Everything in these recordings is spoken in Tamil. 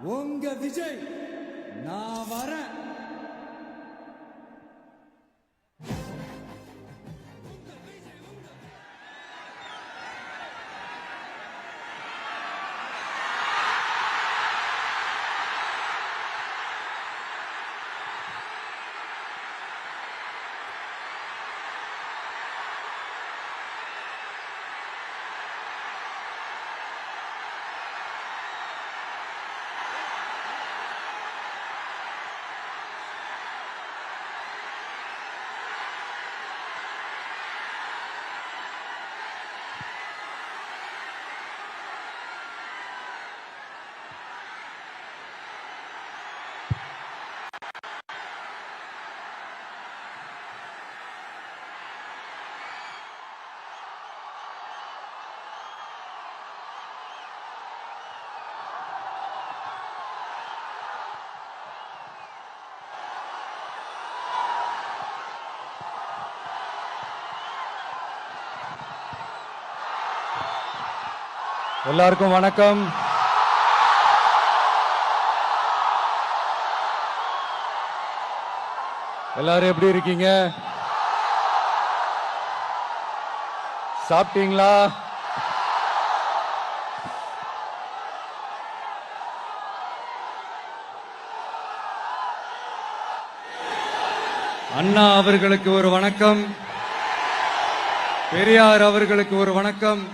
உங்க விஜய் நான் வரேன். எல்லாருக்கும் வணக்கம். எல்லாரும் எப்படி இருக்கீங்க? சாப்பிட்டீங்களா? அண்ணா அவர்களுக்கு ஒரு வணக்கம், பெரியார் அவர்களுக்கு ஒரு வணக்கம்.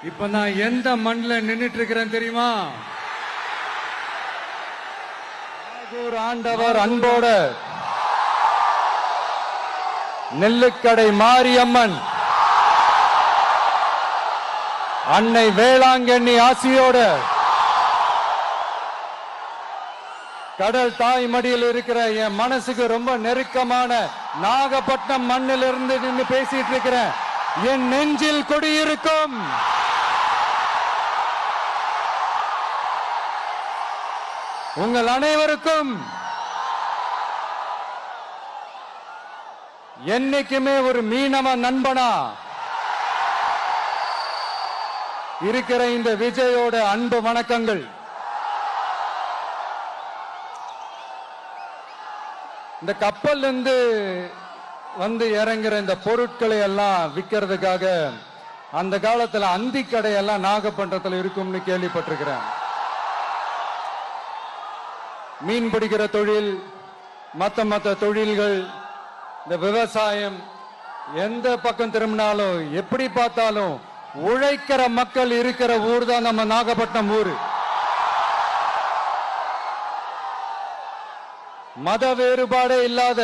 இப்ப நான் எந்த மண்ணில் நின்னுட்டு இருக்கிறேன் தெரியுமா? ஒரு ஆண்டவர் அன்போட நெல்லுக்கடை மாரியம்மன் அன்னை வேளாங்கண்ணி ஆசியோட கடல் தாய் மடியில் இருக்கிற என் மனசுக்கு ரொம்ப நெருக்கமான நாகப்பட்டினம் மண்ணில் இருந்து நின்று பேசிட்டு இருக்கிறேன். என் நெஞ்சில் குடியிருக்கும் உங்கள் அனைவருக்கும் என்னைக்குமே ஒரு மீனவ நண்பனா இருக்கிற இந்த விஜயோட அன்பு வணக்கங்கள். இந்த கப்பல் இருந்து வந்து இறங்குற இந்த பொருட்களை எல்லாம் விற்கிறதுக்காக அந்த காலத்துல அந்தி கடையெல்லாம் நாகப்பட்டினத்தில் இருக்கும்னு கேள்விப்பட்டிருக்கிறேன். மீன் பிடிக்கிற தொழில், மற்ற தொழில்கள், இந்த விவசாயம், எந்த பக்கம் திரும்பினாலும் எப்படி பார்த்தாலும் உழைக்கிற மக்கள் இருக்கிற ஊர் தான் நம்ம நாகப்பட்டினம் ஊர். மத வேறுபாடே இல்லாத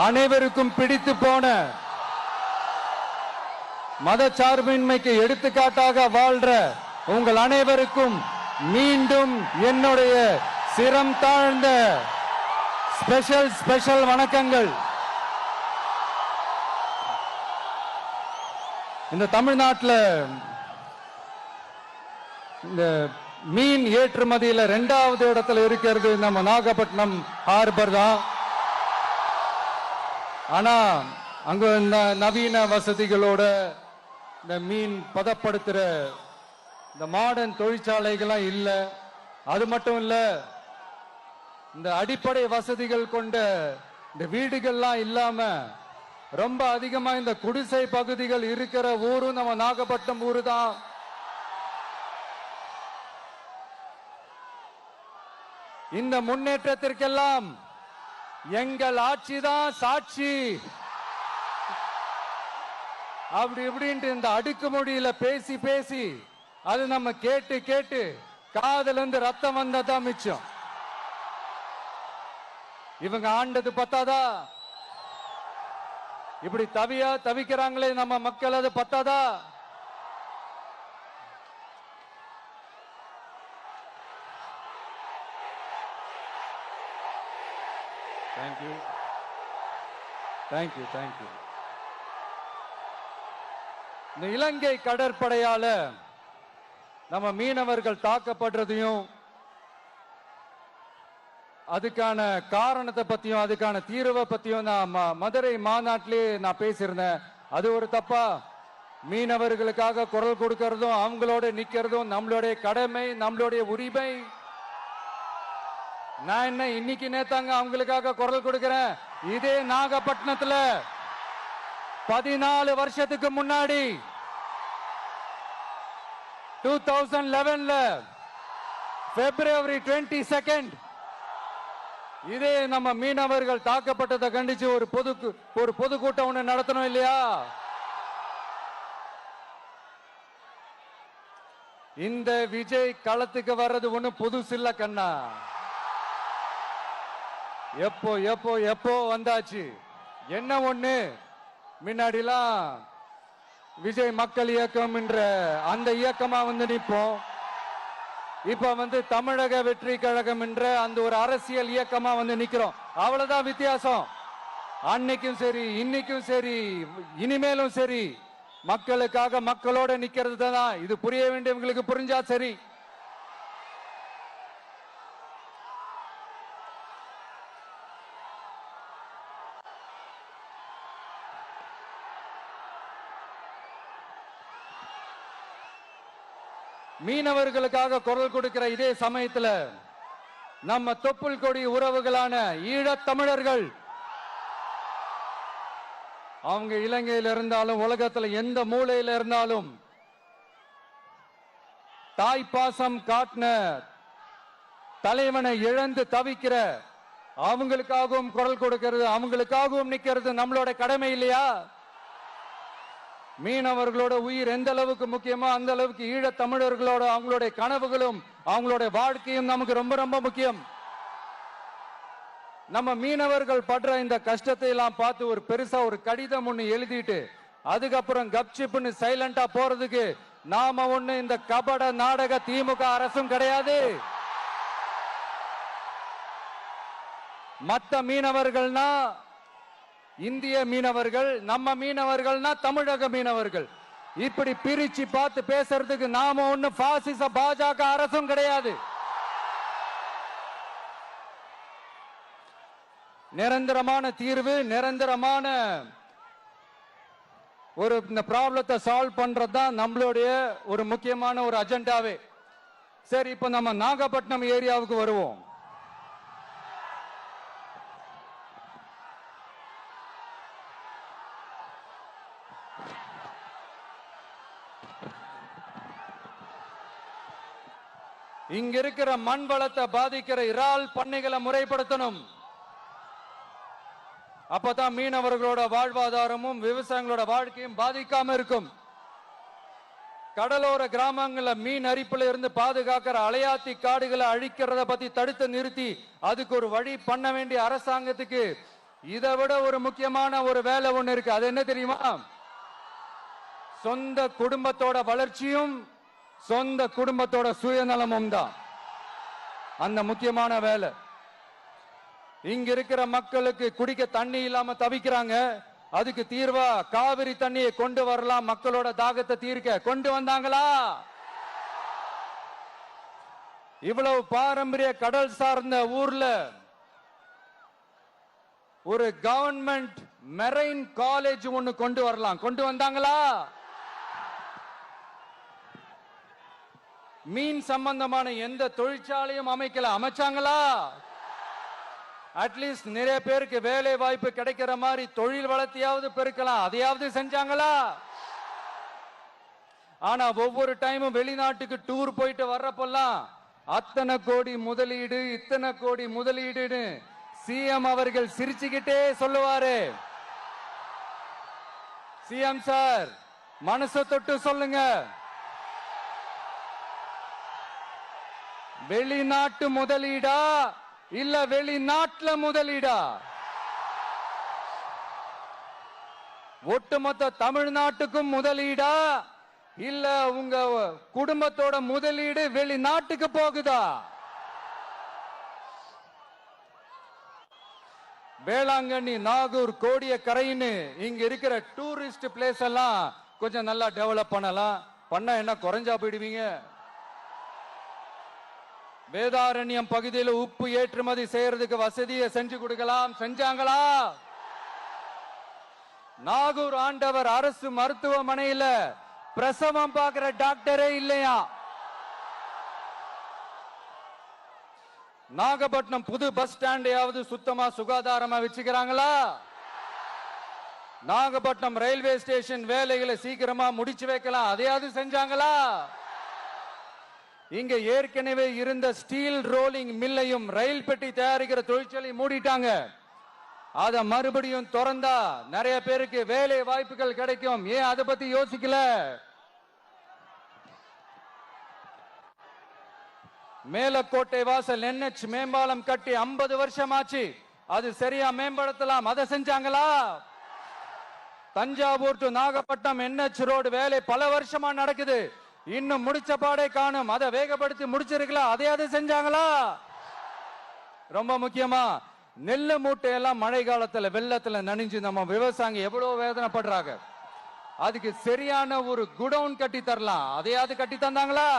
அனைவருக்கும் பிடித்து போன மத சார்பின்மைக்கு எடுத்துக்காட்டாக வாழ்ற உங்கள் அனைவருக்கும் மீண்டும் என்னுடைய சிரம் தாழ்ந்த ஸ்பெஷல் வணக்கங்கள். இந்த தமிழ்நாட்டில் இந்த மீன் ஏற்றுமதியில் 2வது இடத்துல இருக்கிறது நம்ம நாகப்பட்டினம் ஹார்பர் தான். ஆனா அங்க இந்த நவீன வசதிகளோட இந்த மீன் பதப்படுத்துற இந்த மாடர்ன் தொழிற்சாலைகள்லாம் இல்ல. அது மட்டும் இல்ல, இந்த அடிப்படை வசதிகள் கொண்ட இந்த வீடுகள்லாம் இல்லாம ரொம்ப அதிகமா இந்த குடிசை பகுதிகள் இருக்கிற ஊரும் நம்ம நாகப்பட்டினம் ஊரு தான். இந்த முன்னேற்றத்திற்கெல்லாம் எங்கள் ஆட்சி தான் சாட்சி. அப்படி இப்படின்ட்டு இந்த அடுக்குமொழியில பேசி பேசி அது நம்ம கேட்டு கேட்டு காதுல இருந்து ரத்தம் வந்ததான் மிச்சம். இவங்க ஆண்டது பத்தாதா? இப்படி தவிக்கிறாங்களே நம்ம மக்கள், அது பத்தாதா? தேங்க்யூ. இந்த இலங்கை கடற்படையால நம்ம மீனவர்கள் தாக்கப்படுறதையும் அதுக்கான காரணத்தை பத்தியும் அதுக்கான தீர்வை பத்தியும் நான் மதுரை மாநாட்டிலே நான் பேசியிருந்தேன். அது ஒரு தப்பா? மீனவர்களுக்காக குரல் கொடுக்கறதும் அவங்களோட நிக்கிறதும் நம்மளுடைய கடமை, நம்மளுடைய உரிமை. நான் என்ன இன்னைக்கு நேத்தாங்க அவங்களுக்காக குரல் கொடுக்கிறேன். இதே நாகப்பட்டினத்துல 14 வருஷத்துக்கு முன்னாடி 2011 February 22 இதே நம்ம மீனவர்கள் தாக்கப்பட்டதை கண்டிச்சு ஒரு பொதுக்கூட்டம் ஒண்ணு நடத்தணும் இல்லையா? இந்த விஜய் களத்துக்கு வர்றது ஒண்ணு புதுசு இல்ல கண்ணா. எப்போ எப்போ எப்போ வந்தாச்சு. என்ன ஒண்ணு, முன்னாடிலாம் விஜய் மக்கள் இயக்கம் என்ற அந்த இயக்கமா நிற்போம். இப்ப தமிழக வெற்றி கழகம் என்ற அந்த ஒரு அரசியல் இயக்கமா நிக்கிறோம். அவ்வளவுதான் வித்தியாசம். அன்னைக்கும் சரி, இன்னைக்கும் சரி, இனிமேலும் சரி, மக்களுக்காக மக்களோட நிக்கிறது தான். இது புரிய வேண்டியவங்களுக்கு புரிஞ்சா சரி. மீனவர்களுக்காக குரல் கொடுக்கிற இதே சமயத்துல நம்ம தொப்புள் கொடி உறவுகளான ஈழத் தமிழர்கள், அவங்க இலங்கையில் இருந்தாலும் உலகத்துல எந்த மூலையில இருந்தாலும் தாய்ப்பாசம் காட்டின தலைவனை இழந்து தவிக்கிற அவங்களுக்காகவும் குரல் கொடுக்கிறது, அவங்களுக்காகவும் நிக்கிறது நம்மளோட கடமை இல்லையா? மீனவர்களோட உயிர் எந்த அளவுக்கு முக்கியமோ அந்த அளவுக்கு ஈழத் தமிழர்களோட அவங்களுடைய கனவுகளும் அவங்களுடைய வாழ்க்கையும் நமக்கு ரொம்ப ரொம்ப முக்கியம். நம்ம மீனவர்கள் படுற இந்த கஷ்டத்தை எல்லாம் பார்த்து ஒரு பெருசா ஒரு கடிதம் ஒண்ணு எழுதிட்டு அதுக்கப்புறம் கப்சிப்னு சைலண்டா போறதுக்கு நாம ஒண்ணு இந்த கபட நாடக திமுக அரசும் கிடையாது. மத்த மீனவர்கள்னா இந்திய மீனவர்கள், நம்ம மீனவர்கள்னா தமிழக மீனவர்கள். இப்படி பிரிச்சு பார்த்து பேசுறதுக்கு நாம ஒண்ணு பாசிச பாஜக அரசும் கிடையாது. நிரந்தரமான தீர்வு, நிரந்தரமான ஒரு இந்த ப்ராப்ளத்தை சால்வ் பண்றதுதான் நம்மளுடைய ஒரு முக்கியமான ஒரு அஜெண்டாவே. சரி, இப்ப நம்ம நாகப்பட்டினம் ஏரியாவுக்கு வருவோம். இங்க இருக்கிற மண் வளத்தை பாதிக்கிற இறால் பண்ணைகளை முறைப்படுத்தணும். அப்பதான் மீனவர்களோட வாழ்வாதாரமும் விவசாயிகளோட வாழ்க்கையும் பாதிக்காம இருக்கும். கடலோர கிராமங்கள்ல மீன் அரிப்புல இருந்து பாதுகாக்கிற அலையாத்தி காடுகளை அழிக்கிறத பத்தி தடுத்து நிறுத்தி அதுக்கு ஒரு வழி பண்ண வேண்டிய அரசாங்கத்துக்கு இதை விட ஒரு முக்கியமான ஒரு வேலை ஒண்ணு இருக்கு. அது என்ன தெரியுமா? சொந்த குடும்பத்தோட வளர்ச்சியும் சொந்த குடும்பத்தோட சுயநலமும் தான் அந்த முக்கியமான வேலை. இங்க இருக்கிற மக்களுக்கு குடிக்க தண்ணி இல்லாம தவிக்கிறாங்க. அதுக்கு தீர்வா காவிரி தண்ணியை கொண்டு வரலாம், மக்களோட தாகத்தை தீர்க்க. கொண்டு வந்தாங்களா? இவ்வளவு பாரம்பரிய கடல் சார்ந்த ஊர்ல ஒரு கவர்மெண்ட் மெரைன் காலேஜ் ஒன்னு கொண்டு வரலாம். கொண்டு வந்தாங்களா? மீன் சம்பந்தமான எந்த தொழிற்சாலையும் அமைக்கல. அமைச்சாங்களா? அட்லீஸ்ட் நிறைய பேருக்கு வேலை வாய்ப்பு கிடைக்கிற மாதிரி தொழில் வளர்த்தியாவது பெருக்கலாம். அதையாவது செஞ்சாங்களா? ஆனா ஒவ்வொரு டைமும் வெளிநாட்டுக்கு டூர் போயிட்டு வர்றப்பெல்லாம் அத்தனை கோடி முதலீடு, இத்தனை கோடி முதலீடு சிஎம் அவர்கள் சிரிச்சுக்கிட்டே சொல்லுவாரு. சிஎம் சார், மனசை தொட்டு சொல்லுங்க, வெளிநாட்டு முதலீடா இல்ல வெளிநாட்டுல முதலீடா? ஒட்டுமொத்த தமிழ்நாட்டுக்கும் முதலீடா இல்ல உங்க குடும்பத்தோட முதலீடு வெளிநாட்டுக்கு போகுதா? வேளாங்கண்ணி, நாகூர், கோடியக்கரைன்னு இங்க இருக்கிற டூரிஸ்ட் பிளேஸ் எல்லாம் கொஞ்சம் நல்லா டெவலப் பண்ணலாம். பண்ண என்ன குறைஞ்சா போயிடுவீங்க? வேதாரண்யம் பகுதியில் உப்பு ஏற்றுமதி செய்யறதுக்கு வசதியை செஞ்சு கொடுக்கலாம். செஞ்சாங்களா? நாகூர் ஆண்டவர் அரசு மருத்துவமனையில பிரசவம் பார்க்கிற டாக்டரே இல்லையா? நாகப்பட்டினம் புது பஸ் ஸ்டாண்டையாவது சுத்தமா சுகாதாரமா வச்சுக்கிறாங்களா? நாகப்பட்டினம் ரயில்வே ஸ்டேஷன் வேலைகளை சீக்கிரமா முடிச்சு வைக்கலாம், அதையாவது செஞ்சாங்களா? இங்க ஏற்கனவே இருந்த ஸ்டீல் ரோலிங் மில்லையும் ரயில் பெட்டி தயாரிக்கிற தொழிற்சாலை மூடிட்டாங்க. அத மறுபடியும் திறந்தா நிறைய பேருக்கு வேலை வாய்ப்புகள் கிடைக்கும். ஏன் அதை பத்தி யோசிக்கல? மேலக்கோட்டை வாசல் NH மேம்பாலம் கட்டி 50 வருஷம் ஆச்சு. அது சரியா மேம்படுத்தலாம், அதை செஞ்சாங்களா? Thanjavur to Nagapattinam NH road வேலை பல வருஷமா நடக்குது, இன்னும் முடிச்ச பாடே காணும். அதை வேகப்படுத்தி முடிச்சிருக்கலாம், அதையாவது செஞ்சாங்களா? ரொம்ப முக்கியமா நெல்லு மூட்டையெல்லாம் மழை காலத்துல வெள்ளத்துல நனைஞ்சு நம்ம விவசாயிங்க எவ்வளவு வேதனைப்படுறாங்க. அதுக்கு சரியான ஒரு குடவுன் கட்டி தரலாம், அதையாவது கட்டி தந்தாங்களா?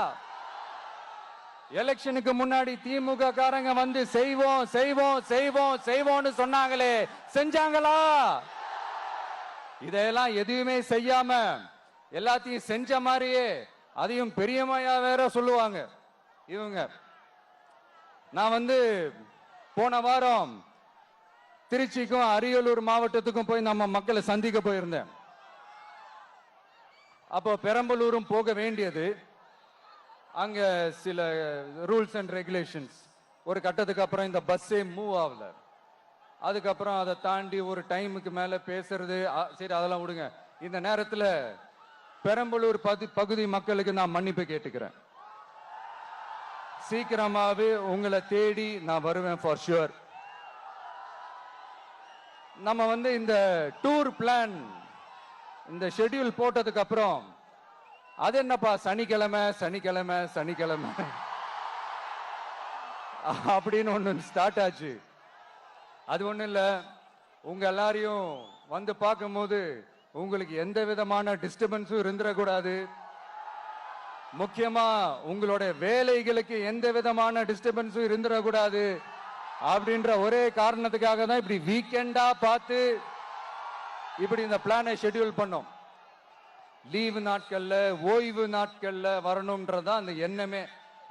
எலெக்ஷனுக்கு முன்னாடி திமுக காரங்க வந்து செய்வோம் செய்வோம் செய்வோம் செய்வோம்னு சொன்னாங்களே, செஞ்சாங்களா? இதெல்லாம் எதுவுமே செய்யாம எல்லாத்தையும் செஞ்ச மாதிரியே அதையும் பெரியமையா வேற சொல்லுவாங்க இவங்க. நான் வந்து போன வாரம் திருச்சிக்கும் அரியலூர் மாவட்டத்துக்கும் போய் நம்ம மக்களை சந்திக்க போயிருந்தேன். அப்போ பெரம்பலூரும் போக வேண்டியது. அங்க சில ரூல்ஸ் அண்ட் ரெகுலேஷன்ஸ், ஒரு கட்டத்துக்கு அப்புறம் இந்த பஸ்ஸே மூவ் ஆகல. அதுக்கப்புறம் அதை தாண்டி ஒரு டைமுக்கு மேல பேசுறது, சரி அதெல்லாம் விடுங்க. இந்த நேரத்தில் பெரம்பலூர் பகுதி மக்களுக்கு நான் மன்னிப்பு கேட்டுக்கிறேன். சீக்கிரமாவே உங்களை தேடி நான் வருவேன் ஃபார் ஷுவர். நம்ம வந்து இந்த டூர் பிளான் இந்த ஷெட்யூல் போட்டதுக்கு அப்புறம் அது என்னப்பா சனிக்கிழமை சனிக்கிழமை சனிக்கிழமை அப்படின்னு ஒண்ணு ஸ்டார்ட் ஆச்சு. அது ஒண்ணும் இல்ல, உங்க எல்லாரையும் வந்து பார்க்கும்போது உங்களுக்கு எந்த விதமான டிஸ்டர்பன்ஸும் இருந்துடக்கூடாது. முக்கியமா உங்களுடைய வேலைகளுக்கு எந்த விதமான டிஸ்டர்பன்ஸும் இருந்துடக்கூடாது அப்படின்ற ஒரே காரணத்துக்காக தான் இப்படி வீக்கெண்டா பார்த்து இப்படி இந்த பிளானை ஷெட்யூல் பண்ணோம். லீவு நாட்கள்ல ஓய்வு நாட்கள்ல வரணும்ன்றதான் அந்த எண்ணமே.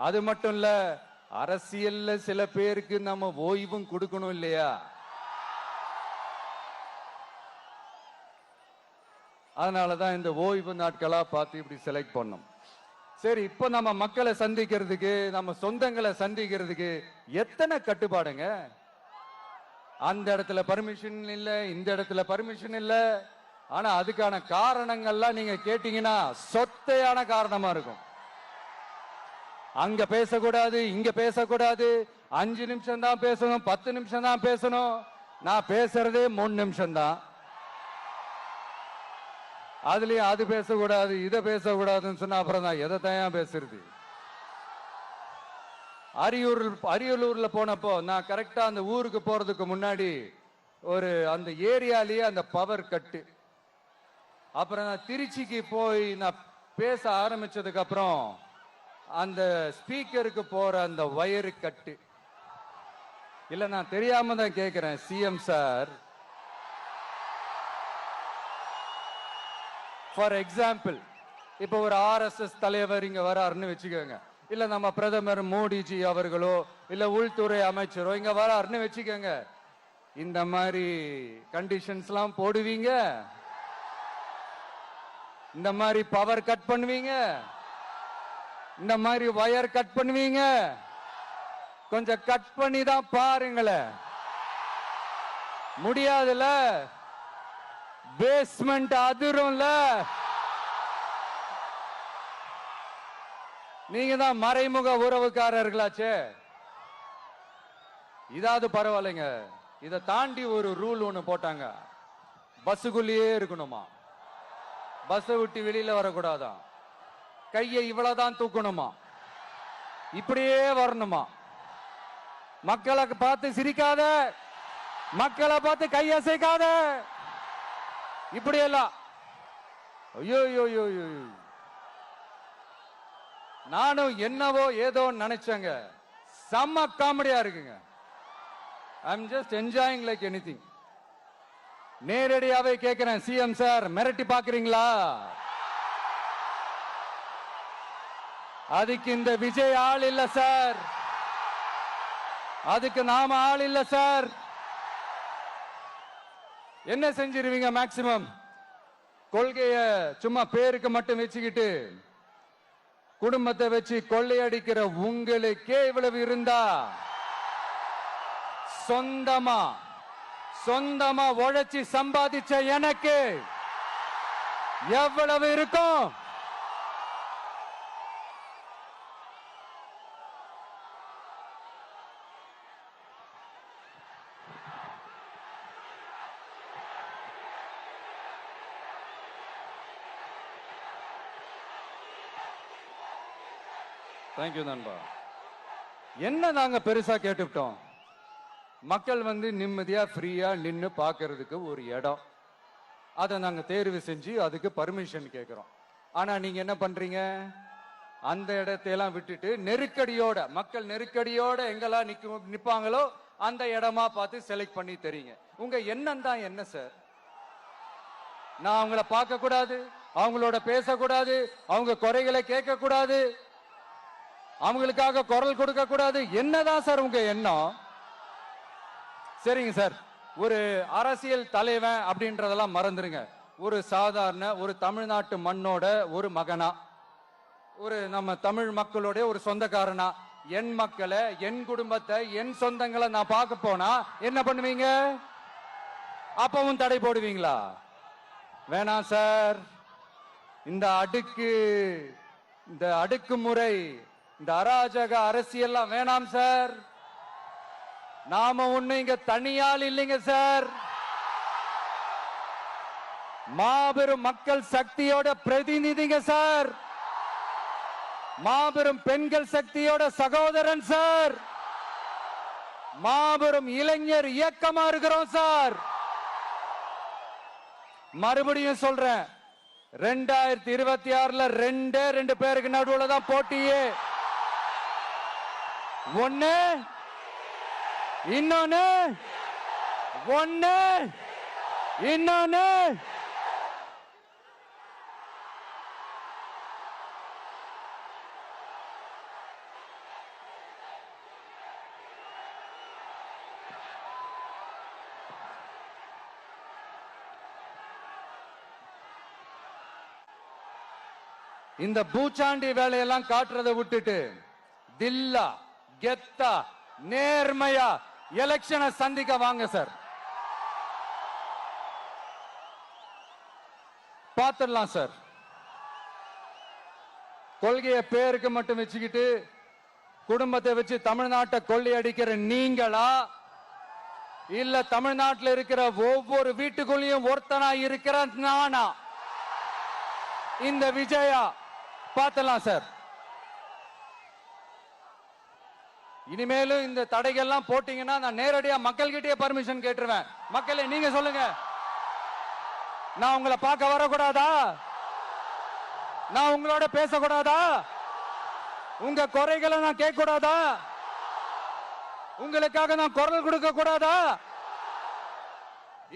அது மட்டும் இல்ல, அரசியல்ல சில பேருக்கு நம்ம ஓய்வும் கொடுக்கணும் இல்லையா? அதனாலதான் இந்த ஓய்வு நாட்களா பார்த்து இப்படி செலக்ட் பண்ணோம். சரி, இப்ப நம்ம மக்களை சந்திக்கிறதுக்கு, நம்ம சொந்தங்களை சந்திக்கிறதுக்கு எத்தனை கட்டுப்பாடுங்க. அந்த இடத்துல பர்மிஷன் இல்ல, இந்த இடத்துல பர்மிஷன் இல்ல. ஆனா அதுக்கான காரணங்கள்லாம் நீங்க கேட்டீங்கன்னா சொத்தையான காரணமா இருக்கும். அங்க பேசக்கூடாது, இங்க பேசக்கூடாது, 5 நிமிஷம் தான் பேசணும், 10 நிமிஷம் தான் பேசணும். நான் பேசுறதே 3 நிமிஷம் தான். அதுலயும் அது பேசக்கூடாது, இதை பேசக்கூடாதுன்னு சொன்னா அப்புறம் தான் எதை தான் பேசுறது. அரியலூர்ல போனப்போ நான் கரெக்டா அந்த ஊருக்கு போறதுக்கு முன்னாடி ஒரு அந்த ஏரியாலேயே அந்த பவர் கட்டு. அப்புறம் நான் திருச்சிக்கு போய் நான் பேச ஆரம்பிச்சதுக்கு அப்புறம் அந்த ஸ்பீக்கருக்கு போற அந்த வயரு கட்டு. இல்ல நான் தெரியாம தான் கேட்கிறேன் சிஎம் சார். ஃபார் எக்ஸாம்பிள், இப்ப ஒரு RSS தலைவர் இங்க வராருன்னு வச்சுக்கோங்க, இல்ல நம்ம பிரதமர் மோடிஜி அவர்களோ இல்ல உள்துறை அமைச்சரோ இங்க வராருன்னு வச்சுக்கோங்க. இந்த மாதிரி கண்டிஷன்ஸ் எல்லாம் போடுவீங்க, இந்த மாதிரி பவர் கட் பண்ணுவீங்க, இந்த மாதிரி வயர் கட் பண்ணுவீங்க. கொஞ்சம் கட் பண்ணி தான் பாருங்களேன். முடியாதுல, பேஸ்மெண்ட் அதிரும்ல. நீங்க தான் மறைமுக உறவுக்காரர்களாச்சே. இதாவது பரவாயில்லைங்க. இதை தாண்டி ஒரு ரூல் ஒண்ணு போட்டாங்க, பஸ்ஸுக்குள்ளேயே இருக்கணுமா, பஸ்ஸை விட்டு வெளியில வரக்கூடாதான், கையை இவ்வளவுதான் தூக்கணுமா, இப்படியே வரணுமா, மக்களை பார்த்து சிரிக்காத, மக்களை பார்த்து கையசைக்காத, இப்படியெல்லாம். ஐயோ ஐயோ ஐயோ, நானும் என்னவோ ஏதோ நினைச்சேங்க. செம்ம காமெடியா இருக்குங்க. I am just enjoying like anything. நேரடியாவே கேட்கிறேன், சிஎம் சார் மிரட்டி பாக்குறீங்களா? அதுக்கு இந்த விஜய் ஆள் இல்ல சார், அதுக்கு நாம ஆள் இல்ல சார். என்ன செஞ்சிருவீங்க? மேக்சிமம் கொள்கைய சும்மா பேருக்கு மட்டும் வச்சுக்கிட்டு குடும்பத்தை வச்சு கொள்ளையடிக்கிற உங்களுக்கே இவ்வளவு இருந்தா, சொந்தமா உழைச்சி சம்பாதிச்ச எனக்கு எவ்வளவு இருக்கும்? தேங்க்யூ நண்பா. என்ன நாங்க பெருசா கேட்டுவிட்டோம்? மக்கள் நிம்மதியா ஃப்ரீயா நின்னு பார்க்கிறதுக்கு ஒரு இடம், அதை நாங்க தேர்வு செஞ்சு அதுக்கு பர்மிஷன் கேட்கிறோம். ஆனா நீங்க என்ன பண்றீங்க? அந்த இடத்தையெல்லாம் விட்டுட்டு நெருக்கடியோட, மக்கள் நெருக்கடியோட எங்கெல்லாம் நிப்பாங்களோ அந்த இடமா பார்த்து செலக்ட் பண்ணி தரீங்க. உங்க எண்ணம் தான் என்ன சார்? நான் அவங்கள பார்க்க கூடாது, அவங்களோட பேசக்கூடாது, அவங்க குறைகளை கேட்க கூடாது, அவங்களுக்காக குரல் கொடுக்க கூடாது, என்னதான் சார் உங்க எண்ணம்? சரிங்க சார், ஒரு அரசியல் தலைவன் அப்படின்றதெல்லாம் மறந்துருங்க. ஒரு சாதாரண ஒரு தமிழ்நாட்டு மண்ணோட ஒரு மகனா, ஒரு நம்ம தமிழ் மக்களோட ஒரு சொந்தக்காரனா, என் மக்களை, என் குடும்பத்தை, என் சொந்தங்களை நான் பார்க்க போனா என்ன பண்ணுவீங்க? அப்பவும் தடை போடுவீங்களா? வேணாம் சார். இந்த அடுக்குமுறை, இந்த அராஜக அரசியல்லாம் வேணாம் சார். நாம ஒண்ணு இங்க தனியால் இல்லைங்க சார், மாபெரும் மக்கள் சக்தியோட பிரதிநிதிங்க சார், மாபெரும் பெண்கள் சக்தியோட சகோதரன் சார், மாபெரும் இளைஞர் இயக்கமா இருக்கிறோம் சார். மறுபடியும் சொல்றேன், 2026 ரெண்டு பேருக்கு நடுவுல தான் போட்டியே. ஒண்ணு இன்னொன்னு இந்த பூச்சாண்டி வேலையெல்லாம் காட்டுறதை விட்டுட்டு தில்லா கெத்தா நேர்மையா எலெக்ஷனை சந்திக்க வாங்க சார். பார்த்துடலாம் சார். கொள்கையை பேருக்கு மட்டும் வச்சுக்கிட்டு குடும்பத்தை வச்சு தமிழ்நாட்டை கொள்ளையடிக்கிற நீங்களா, இல்ல தமிழ்நாட்டில் இருக்கிற ஒவ்வொரு வீட்டுக்குள்ளேயும் ஒருத்தனா இருக்கிற நானா, இந்த விஜயா? பார்த்துடலாம் சார். இனிமேலும் இந்த தடைகள்லாம் போட்டீங்கன்னா நான் நேரடியா மக்கள்கிட்டயே பர்மிஷன் கேட்டுருவேன். மக்களே நீங்க சொல்லுங்க, நான் உங்களை பார்க்க வரக்கூடாதா? நான் உங்களோட பேசக்கூடாதா? உங்க குறைகளை நான் கேட்க கூடாதா? உங்களுக்காக நான் குரல் கொடுக்க கூடாதா?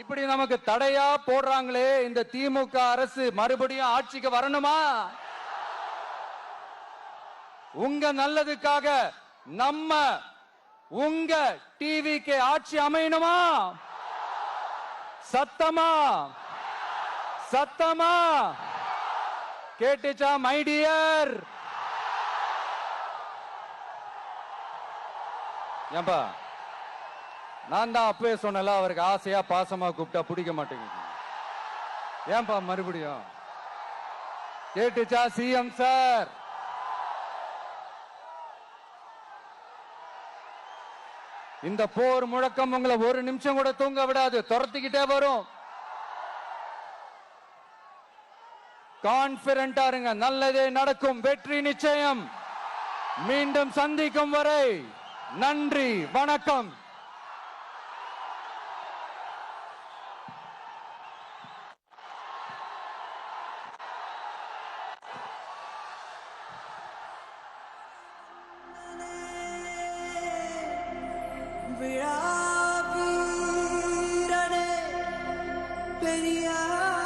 இப்படி நமக்கு தடையா போடுறாங்களே, இந்த திமுக அரசு மறுபடியும் ஆட்சிக்கு வரணுமா? உங்க நல்லதுக்காக நம்ம உங்க டிவிக்கு ஆட்சி அமையணுமா? சத்தமா கேட்டுச்சா மை டியர்? ஏன்பா, நான் தான் அப்பவே சொன்னல, அவருக்கு ஆசையா பாசமா கூப்பிட்டா பிடிக்க மாட்டேங்குது. ஏன்பா மறுபடியும்? கேட்டுச்சா சிஎம் சார்? இந்த போர் முழக்கம் உங்களை ஒரு நிமிஷம் கூட தூங்க விடாது, துரத்திக்கிட்டே வரும். கான்பிடண்டா இருங்க, நல்லதே நடக்கும், வெற்றி நிச்சயம். மீண்டும் சந்திக்கும் வரை நன்றி, வணக்கம். ஐயா